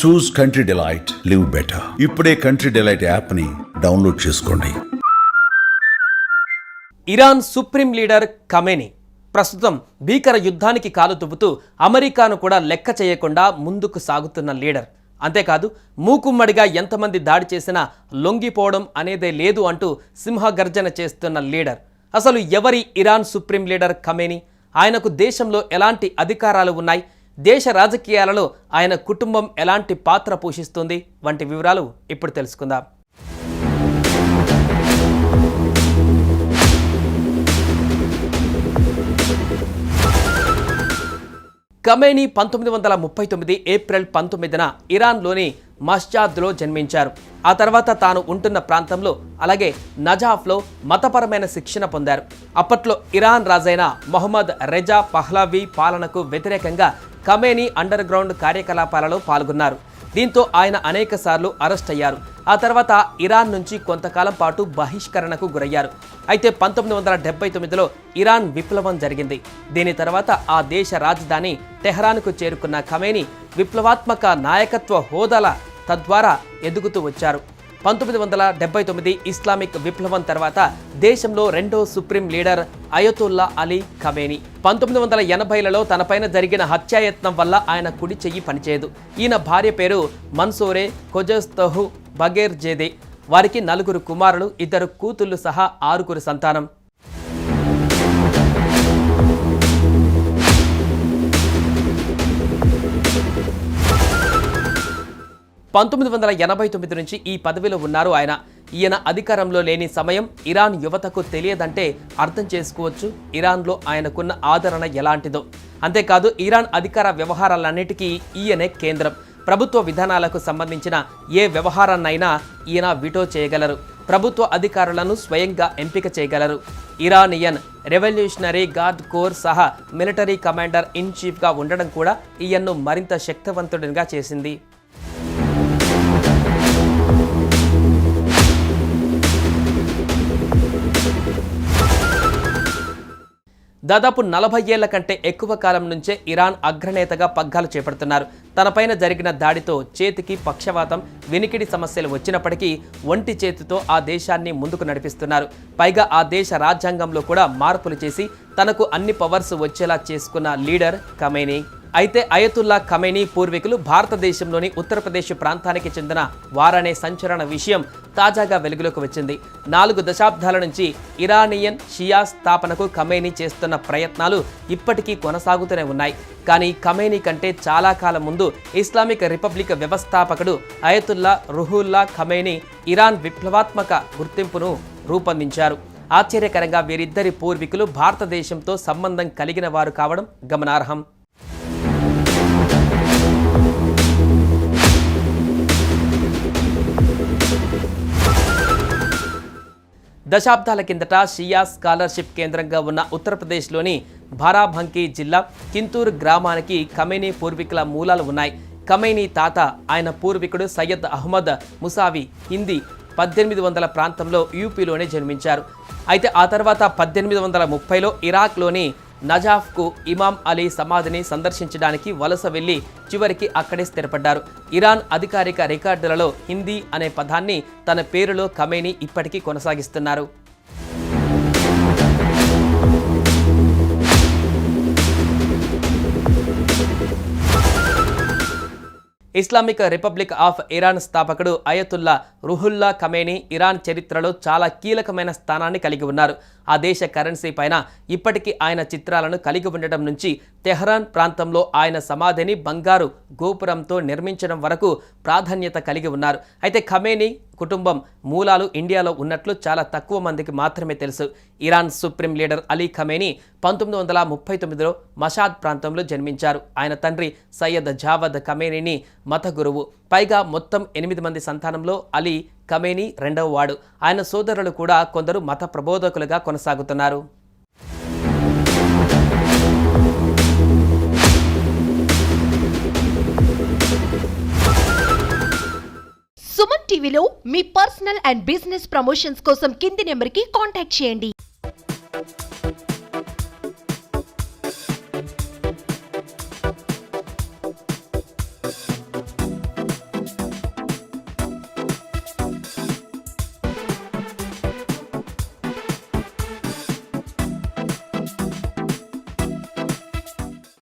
చూస్ country delight, live better. ఇప్పుడే country delight app ని download చేసుకోండి. ఇరాన్ సుప్రీం లీడర్ ఖమేనీ ప్రస్తుతం భీకర యుద్ధానికి కాలు దువ్వుతూ అమెరికాను కూడా లెక్క చేయకుండా ముందుకు సాగుతున్న లీడర్. అంతేకాదు మూకుమ్మడిగా ఎంతమంది దాడి చేసినా లొంగిపోవడం అనేదే లేదు అంటూ సింహగర్జన చేస్తున్న లీడర్. అసలు ఎవరి ఇరాన్ సుప్రీం లీడర్ ఖమేనీ? ఆయనకు దేశంలో ఎలాంటి అధికారాలు ఉన్నాయి? దేశ రాజకీయాలలో ఆయన కుటుంబం ఎలాంటి పాత్ర పోషిస్తుంది వంటి వివరాలు ఇప్పుడు తెలుసుకుందాం. ఖమేనీ 1939 ఏప్రిల్ 19న ఇరాన్లోని మష్జాద్లో జన్మించారు. ఆ తర్వాత తాను ఉంటున్న ప్రాంతంలో అలాగే నజాఫ్లో మతపరమైన శిక్షణ పొందారు. అప్పట్లో ఇరాన్ రాజైన మొహమ్మద్ రెజా పహ్లవీ పాలనకు వ్యతిరేకంగా ఖమేనీ అండర్ గ్రౌండ్ కార్యకలాపాలలో పాల్గొన్నారు. దీంతో ఆయన అనేక సార్లు అరెస్ట్ అయ్యారు. ఆ తర్వాత ఇరాన్ నుంచి కొంతకాలం పాటు బహిష్కరణకు గురయ్యారు. అయితే 1979లో ఇరాన్ విప్లవం జరిగింది. దీని తర్వాత ఆ దేశ రాజధాని టెహ్రాన్కు చేరుకున్న ఖమేనీ విప్లవాత్మక నాయకత్వ హోదాల తద్వారా ఎదుగుతూ వచ్చారు. 1979 ఇస్లామిక్ విప్లవం తర్వాత దేశంలో రెండో supreme leader Ayatollah Ali Khamenei. 1980లలో తనపైన జరిగిన హత్యాయత్నం వల్ల ఆయన కుడి చెయ్యి పనిచేయదు. ఈయన భార్య పేరు మన్సూరే ఖొజస్తహు బగేర్జేదే. వారికి 4 కుమారులు, 2 కూతుళ్లు సహా 6 సంతానం. 1989 నుంచి ఈ పదవిలో ఉన్నారు ఆయన. ఈయన అధికారంలో లేని సమయం ఇరాన్ యువతకు తెలియదంటే అర్థం చేసుకోవచ్చు ఇరాన్లో ఆయనకున్న ఆదరణ ఎలాంటిదో. అంతేకాదు ఇరాన్ అధికార వ్యవహారాలన్నిటికీ ఈయనే కేంద్రం. ప్రభుత్వ విధానాలకు సంబంధించిన ఏ వ్యవహారాన్నైనా ఈయన వీటో చేయగలరు. ప్రభుత్వ అధికారులను స్వయంగా ఎంపిక చేయగలరు. ఇరానియన్ రెవల్యూషనరీ గార్డ్ కోర్ సహా మిలిటరీ కమాండర్ ఇన్ చీఫ్గా ఉండడం కూడా ఈయన్ను మరింత శక్తివంతుడిగా చేసింది. దాదాపు 40 ఏళ్ల కంటే ఎక్కువ కాలం నుంచే ఇరాన్ అగ్రనేతగా పగ్గాలు చేపడుతున్నారు. తనపైన జరిగిన దాడితో చేతికి పక్షవాతం, వినికిడి సమస్యలు వచ్చినప్పటికీ ఒంటి చేతితో ఆ దేశాన్ని ముందుకు నడిపిస్తున్నారు. పైగా ఆ దేశ రాజ్యాంగంలో కూడా మార్పులు చేసి తనకు అన్ని పవర్స్ వచ్చేలా చేసుకున్న లీడర్ ఖమేనీ. అయితే అయతుల్లా ఖమేనీ పూర్వీకులు భారతదేశంలోని ఉత్తరప్రదేశ్ ప్రాంతానికి చెందిన వారనే సంచలన విషయం తాజాగా వెలుగులోకి వచ్చింది. 4 దశాబ్దాల నుంచి ఇరానియన్ షియా స్థాపనకు ఖమేనీ చేస్తున్న ప్రయత్నాలు ఇప్పటికీ కొనసాగుతూనే ఉన్నాయి. కానీ ఖమేనీ కంటే చాలా కాలం ముందు ఇస్లామిక్ రిపబ్లిక్ వ్యవస్థాపకుడు అయతుల్లా రుహుల్లా ఖమేనీ ఇరాన్ విప్లవాత్మక గుర్తింపును రూపొందించారు. ఆశ్చర్యకరంగా వీరిద్దరి పూర్వీకులు భారతదేశంతో సంబంధం కలిగిన వారు కావడం గమనార్హం. దశాబ్దాల కిందట షియా స్కాలర్షిప్ కేంద్రంగా ఉన్న ఉత్తరప్రదేశ్లోని బారాబంకీ జిల్లా కింతూర్ గ్రామానికి ఖమేనీ పూర్వీకుల మూలాలు ఉన్నాయి. ఖమేనీ తాత ఆయన పూర్వీకుడు సయ్యద్ అహ్మద్ ముసావి హిందీ 1800 ప్రాంతంలో యూపీలోనే జన్మించారు. అయితే ఆ తర్వాత 1830లో ఇరాక్లోని నజాఫ్కు ఇమాం అలీ సమాధిని సందర్శించడానికి వలస వెళ్లి చివరికి అక్కడే స్థిరపడ్డారు. ఇరాన్ అధికారిక రికార్డులలో హిందీ అనే పదాన్ని తన పేరులో ఖమేనీ ఇప్పటికీ కొనసాగిస్తున్నారు. ఇస్లామిక్ రిపబ్లిక్ ఆఫ్ ఇరాన్ స్థాపకుడు అయతుల్లా రుహుల్లా ఖమేనీ ఇరాన్ చరిత్రలో చాలా కీలకమైన స్థానాన్ని కలిగి ఉన్నారు. ఆ దేశ కరెన్సీ పైన ఇప్పటికీ ఆయన చిత్రాలను కలిగి ఉండడం నుంచి టెహ్రాన్ ప్రాంతంలో ఆయన సమాధిని బంగారు గోపురంతో నిర్మించడం వరకు ప్రాధాన్యత కలిగి ఉన్నారు. అయితే ఖమేనీ కుటుంబం మూలాలు ఇండియాలో ఉన్నట్లు చాలా తక్కువ మందికి మాత్రమే తెలుసు. Iran supreme leader Ali Khamenei 1939లో మషాద్ ప్రాంతంలో జన్మించారు. ఆయన తండ్రి సయ్యద్ జావద్ ఖమేనీని మత గురువు. పైగా మొత్తం 8 మంది సంతానంలో అలీ ఖమేనీ రెండవ వాడు. ఆయన సోదరులు కూడా కొందరు మత ప్రబోధకులుగా కొనసాగుతున్నారు. సుమన్ టీవీలో మీ పర్సనల్ అండ్ బిజినెస్ ప్రమోషన్స్ కోసం కింది నెంబర్కి కాంటాక్ట్ చేయండి.